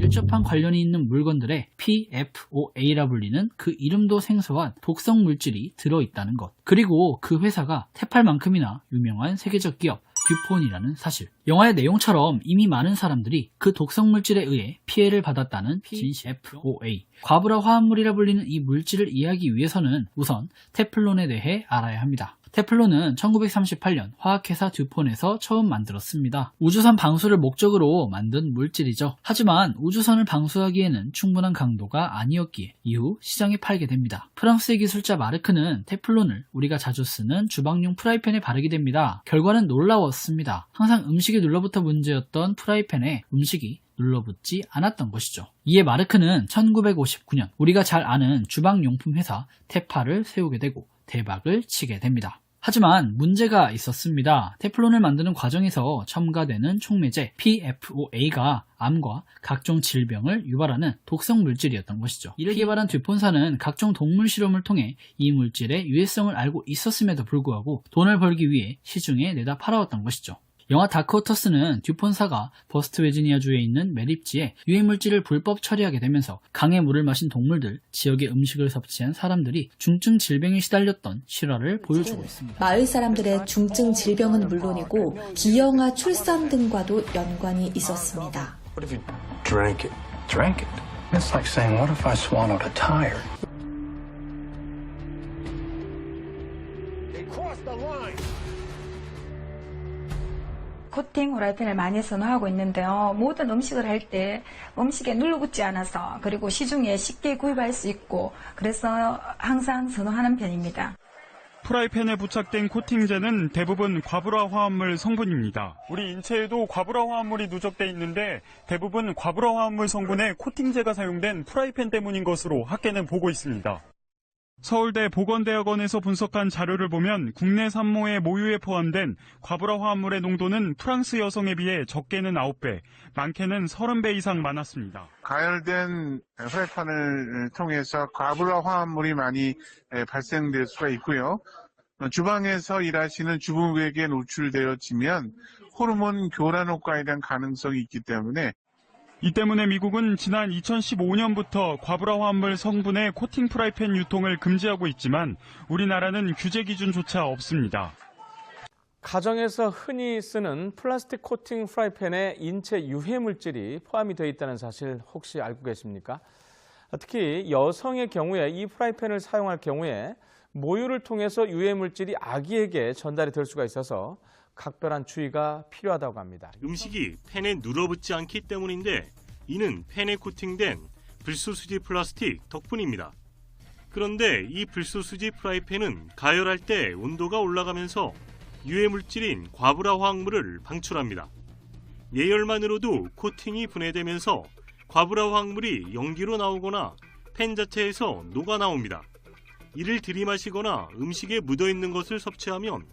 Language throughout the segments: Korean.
밀접한 관련이 있는 물건들에 PFOA라 불리는 그 이름도 생소한 독성 물질이 들어있다는 것. 그리고 그 회사가 테팔만큼이나 유명한 세계적 기업 듀폰이라는 사실. 영화의 내용처럼 이미 많은 사람들이 그 독성 물질에 의해 피해를 받았다는 PFOA. 과부라 화합물이라 불리는 이 물질을 이해하기 위해서는 우선 테플론에 대해 알아야 합니다. 테플론은 1938년 화학회사 듀폰에서 처음 만들었습니다. 우주선 방수를 목적으로 만든 물질이죠. 하지만 우주선을 방수하기에는 충분한 강도가 아니었기에 이후 시장에 팔게 됩니다. 프랑스의 기술자 마르크는 테플론을 우리가 자주 쓰는 주방용 프라이팬에 바르게 됩니다. 결과는 놀라웠습니다. 항상 음식에 눌러붙어 문제였던 프라이팬에 음식이 눌러붙지 않았던 것이죠. 이에 마르크는 1959년 우리가 잘 아는 주방용품 회사 테파를 세우게 되고 대박을 치게 됩니다. 하지만 문제가 있었습니다. 테플론을 만드는 과정에서 첨가되는 촉매제 PFOA가 암과 각종 질병을 유발하는 독성 물질이었던 것이죠. 이를 개발한 듀폰사는 각종 동물 실험을 통해 이 물질의 유해성을 알고 있었음에도 불구하고 돈을 벌기 위해 시중에 내다 팔아왔던 것이죠. 영화 다크호터스는 듀폰사가 버스트베지니아주에 있는 매립지에 유해물질을 불법 처리하게 되면서 강의 물을 마신 동물들, 지역의 음식을 섭취한 사람들이 중증 질병에 시달렸던 실화를 보여주고 있습니다. 마을 사람들의 중증 질병은 물론이고 기형아 출산 등과도 연관이 있었습니다. What if you drank it? Drank it? It's like saying, what if I swallowed a tire? They crossed the line. 코팅 프라이팬을 많이 선호하고 있는데요. 모든 음식을 할 때 음식에 눌러붙지 않아서 그리고 시중에 쉽게 구입할 수 있고 그래서 항상 선호하는 편입니다. 프라이팬에 부착된 코팅제는 대부분 과부라 화합물 성분입니다. 우리 인체에도 과부라 화합물이 누적돼 있는데 대부분 과부라 화합물 성분에 코팅제가 사용된 프라이팬 때문인 것으로 학계는 보고 있습니다. 서울대 보건대학원에서 분석한 자료를 보면 국내 산모의 모유에 포함된 과부라 화합물의 농도는 프랑스 여성에 비해 적게는 9배, 많게는 30배 이상 많았습니다. 가열된 프라이팬을 통해서 과부라 화합물이 많이 발생될 수가 있고요. 주방에서 일하시는 주부에게 노출되어지면 호르몬 교란 효과에 대한 가능성이 있기 때문에 이 때문에 미국은 지난 2015년부터 과부라 화합물 성분의 코팅 프라이팬 유통을 금지하고 있지만 우리나라는 규제 기준조차 없습니다. 가정에서 흔히 쓰는 플라스틱 코팅 프라이팬에 인체 유해 물질이 포함이 되어 있다는 사실 혹시 알고 계십니까? 특히 여성의 경우에 이 프라이팬을 사용할 경우에 모유를 통해서 유해 물질이 아기에게 전달이 될 수가 있어서 각별한 주의가 필요하다고 합니다. 음식이 팬에 눌어붙지 않기 때문인데 이는 팬에 코팅된 불소수지 플라스틱 덕분입니다. 그런데 이 불소수지 프라이팬은 가열할 때 온도가 올라가면서 유해 물질인 과부라 화학물을 방출합니다. 예열만으로도 코팅이 분해되면서 과부라 화학물이 연기로 나오거나 팬 자체에서 녹아 나옵니다. 이를 들이마시거나 음식에 묻어있는 것을 섭취하면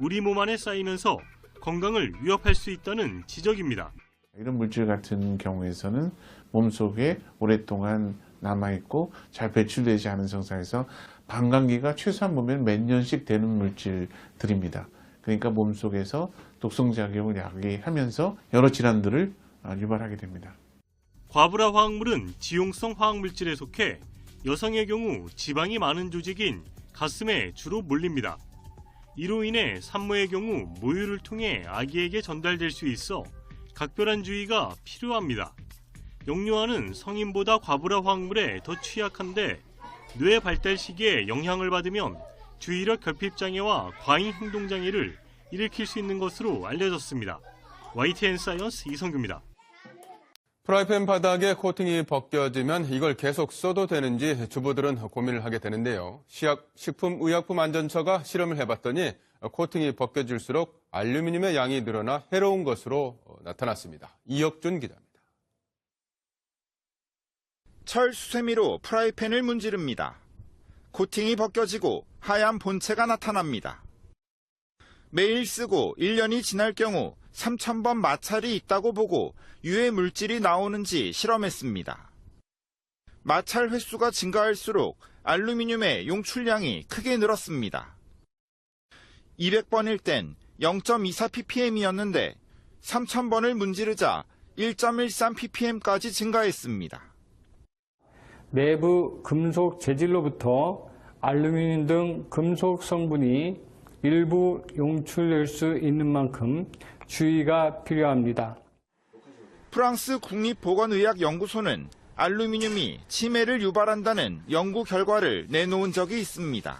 우리 몸 안에 쌓이면서 건강을 위협할 수 있다는 지적입니다. 이런 물질 같은 경우에서는 몸속에 오랫동안 남아있고 잘 배출되지 않은 상태에서 방광기가 최소한 보면 몇 년씩 되는 물질들입니다. 그러니까 몸속에서 독성작용을 야기하면서 여러 질환들을 유발하게 됩니다. 과부라 화학물은 지용성 화학물질에 속해 여성의 경우 지방이 많은 조직인 가슴에 주로 몰립니다. 이로 인해 산모의 경우 모유를 통해 아기에게 전달될 수 있어 각별한 주의가 필요합니다. 영유아는 성인보다 과부라 화학물에 더 취약한데 뇌 발달 시기에 영향을 받으면 주의력 결핍 장애와 과잉 행동 장애를 일으킬 수 있는 것으로 알려졌습니다. YTN 사이언스 이성규입니다. 프라이팬 바닥에 코팅이 벗겨지면 이걸 계속 써도 되는지 주부들은 고민을 하게 되는데요. 식품의약품안전처가 실험을 해봤더니 코팅이 벗겨질수록 알루미늄의 양이 늘어나 해로운 것으로 나타났습니다. 이혁준 기자입니다. 철 수세미로 프라이팬을 문지릅니다. 코팅이 벗겨지고 하얀 본체가 나타납니다. 매일 쓰고 1년이 지날 경우 3,000번 마찰이 있다고 보고 유해 물질이 나오는지 실험했습니다. 마찰 횟수가 증가할수록 알루미늄의 용출량이 크게 늘었습니다. 200번일 땐 0.24ppm이었는데 3,000번을 문지르자 1.13 ppm까지 증가했습니다. 내부 금속 재질로부터 알루미늄 등 금속 성분이 일부 용출될 수 있는 만큼 주의가 필요합니다. 프랑스 국립보건의학연구소는 알루미늄이 치매를 유발한다는 연구 결과를 내놓은 적이 있습니다.